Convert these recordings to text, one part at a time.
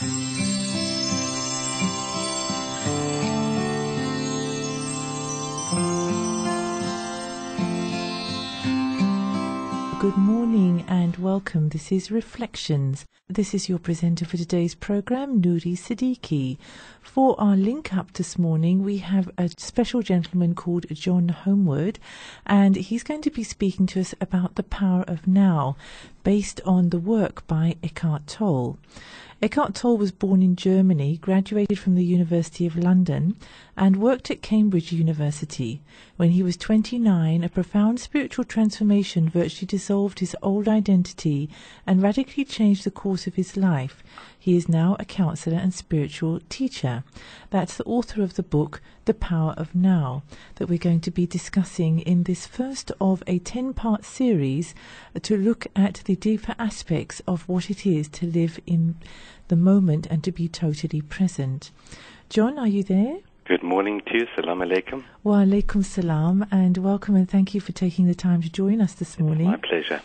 Good morning and welcome. This is Reflections. This is your presenter for today's program, Noori Siddiqi. For our link up this morning, we have a special gentleman called John Homewood, and he's going to be speaking to us about the power of now, based on the work by Eckart Tolle. Eckart Tolle was born in Germany, graduated from the University of London, and worked at Cambridge University. When he was 29, a profound spiritual transformation virtually dissolved his old identity and radically changed the course of his life. He is now a counsellor and spiritual teacher. That's the author of the book, The Power of Now, that we're going to be discussing in this first of a 10-part series to look at the deeper aspects of what it is to live in the moment and to be totally present. John, are you there? Good morning to you. Salam alaikum. Wa alaikum salam, and welcome and thank you for taking the time to join us this morning. My pleasure.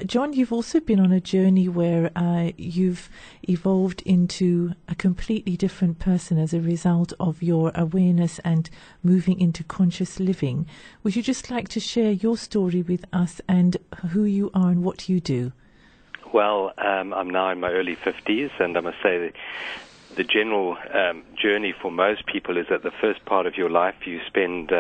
John, you've also been on a journey where you've evolved into a completely different person as a result of your awareness and moving into conscious living. Would you just like to share your story with us and who you are and what you do? Well, I'm now in my early 50s, and I must say that the general journey for most people is that the first part of your life you spend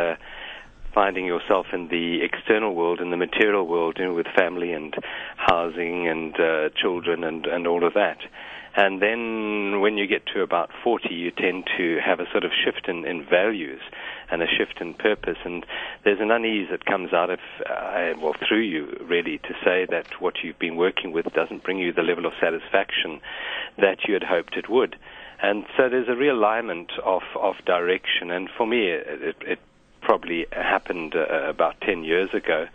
finding yourself in the external world, in the material world, with family and housing and children and all of that. And then when you get to about 40, you tend to have a sort of shift in values and a shift in purpose. And there's an unease that comes out of, through you, really, to say that what you've been working with doesn't bring you the level of satisfaction that you had hoped it would. And so there's a realignment of direction. And for me, it probably happened about 10 years ago.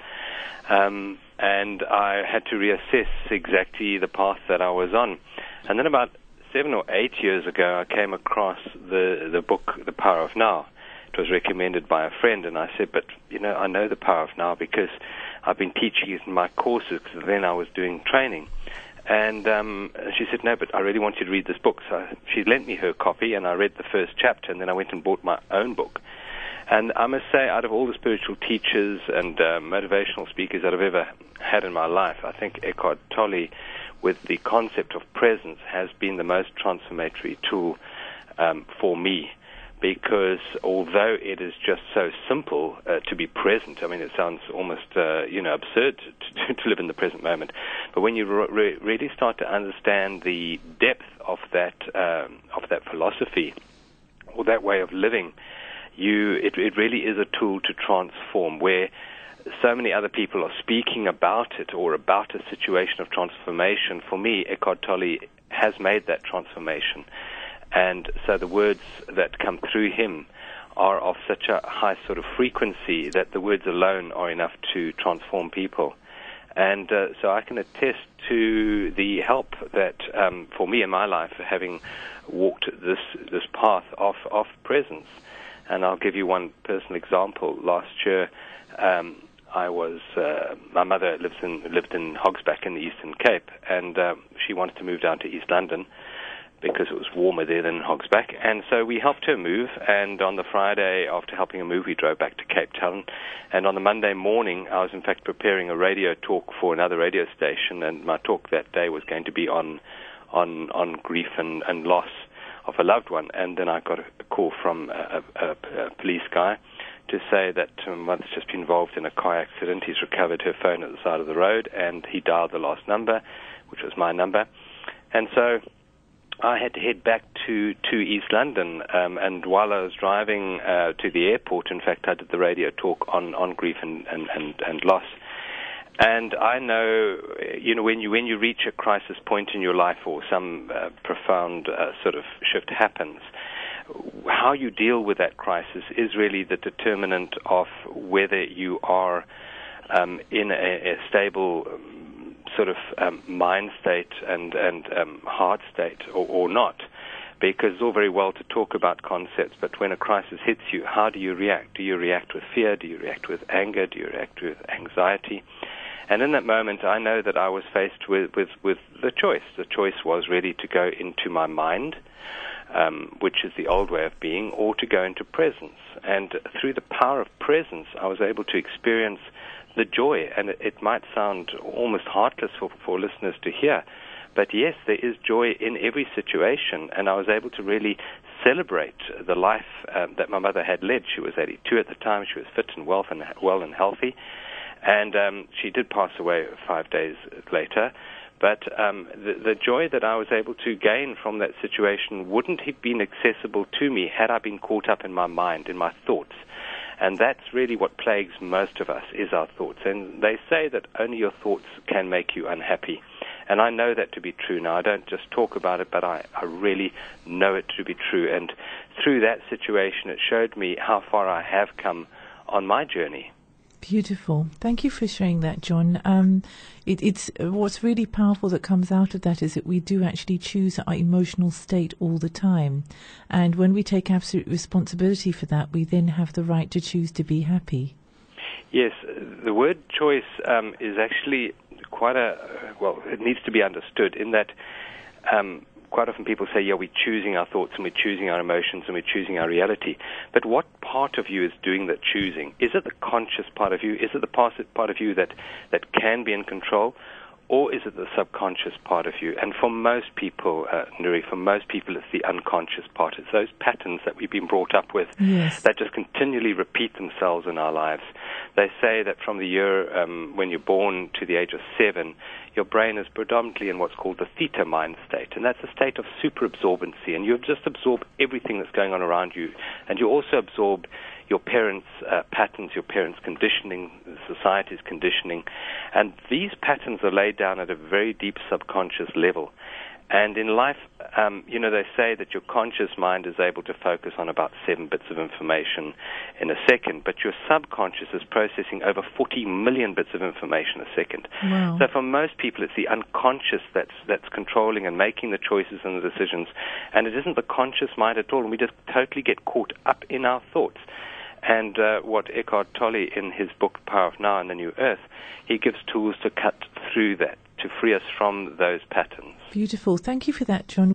And I had to reassess exactly the path that I was on. And then about 7 or 8 years ago, I came across the book, The Power of Now. It was recommended by a friend, and I said, but, I know the power of now because I've been teaching it in my courses, because then I was doing training. And she said, no, but I really want you to read this book. So she lent me her copy, and I read the first chapter, and then I went and bought my own book. And I must say, out of all the spiritual teachers and motivational speakers that I've ever had in my life, I think Eckart Tolle, with the concept of presence, has been the most transformatory tool for me. Because although it is just so simple to be present, I mean, it sounds almost absurd to live in the present moment. But when you really start to understand the depth of that philosophy or that way of living, it really is a tool to transform. Where so many other people are speaking about it or about a situation of transformation, for me, Eckart Tolle has made that transformation. And so the words that come through him are of such a high sort of frequency that the words alone are enough to transform people. And so I can attest to the help that, for me in my life, having walked this path of presence. And I'll give you one personal example. Last year, my mother lived in Hogsback in the Eastern Cape, and she wanted to move down to East London because it was warmer there than Hogsback. And so we helped her move, and on the Friday after helping her move, we drove back to Cape Town. And on the Monday morning, I was in fact preparing a radio talk for another radio station, and my talk that day was going to be on grief and loss of a loved one. And then I got a call from a police guy to say that my mother's just been involved in a car accident. He's recovered her phone at the side of the road, and he dialed the last number, which was my number. And so I had to head back to East London, and while I was driving to the airport, in fact, I did the radio talk on grief and loss. And I know, when you reach a crisis point in your life or some profound sort of shift happens, how you deal with that crisis is really the determinant of whether you are in a stable sort of mind state and heart state or not. Because it's all very well to talk about concepts, but when a crisis hits you, how do you react? Do you react with fear? Do you react with anger? Do you react with anxiety? And in that moment, I know that I was faced with the choice. The choice was really to go into my mind, which is the old way of being, or to go into presence. And through the power of presence, I was able to experience the joy. And it might sound almost heartless for listeners to hear, but yes, there is joy in every situation. And I was able to really celebrate the life that my mother had led. She was 82 at the time. She was fit and well and healthy. And she did pass away 5 days later. But the joy that I was able to gain from that situation wouldn't have been accessible to me had I been caught up in my mind, in my thoughts. And that's really what plagues most of us, is our thoughts. And they say that only your thoughts can make you unhappy. And I know that to be true now. I don't just talk about it, but I really know it to be true. And through that situation, it showed me how far I have come on my journey. Beautiful. Thank you for sharing that, John. It's what's really powerful that comes out of that is that we do actually choose our emotional state all the time. And when we take absolute responsibility for that, we then have the right to choose to be happy. Yes, the word choice is actually it needs to be understood in that quite often people say, yeah, we're choosing our thoughts and we're choosing our emotions and we're choosing our reality. But what part of you is doing that choosing? Is it the conscious part of you? Is it the part of you that can be in control? Or is it the subconscious part of you? And for most people, Noori, it's the unconscious part. It's those patterns that we've been brought up with that just continually repeat themselves in our lives. They say that from the year when you're born to the age of 7, your brain is predominantly in what's called the theta mind state. And that's a state of superabsorbency. And you just absorb everything that's going on around you. And you also absorb your parents' patterns, your parents' conditioning, society's conditioning. And these patterns are laid down at a very deep subconscious level. And in life, they say that your conscious mind is able to focus on about 7 bits of information in a second, but your subconscious is processing over 40 million bits of information a second. Wow. So for most people, it's the unconscious that's controlling and making the choices and the decisions, and it isn't the conscious mind at all, and we just totally get caught up in our thoughts. And what Eckart Tolle, in his book Power of Now and the New Earth, he gives tools to cut through that, to free us from those patterns. Beautiful. Thank you for that, John.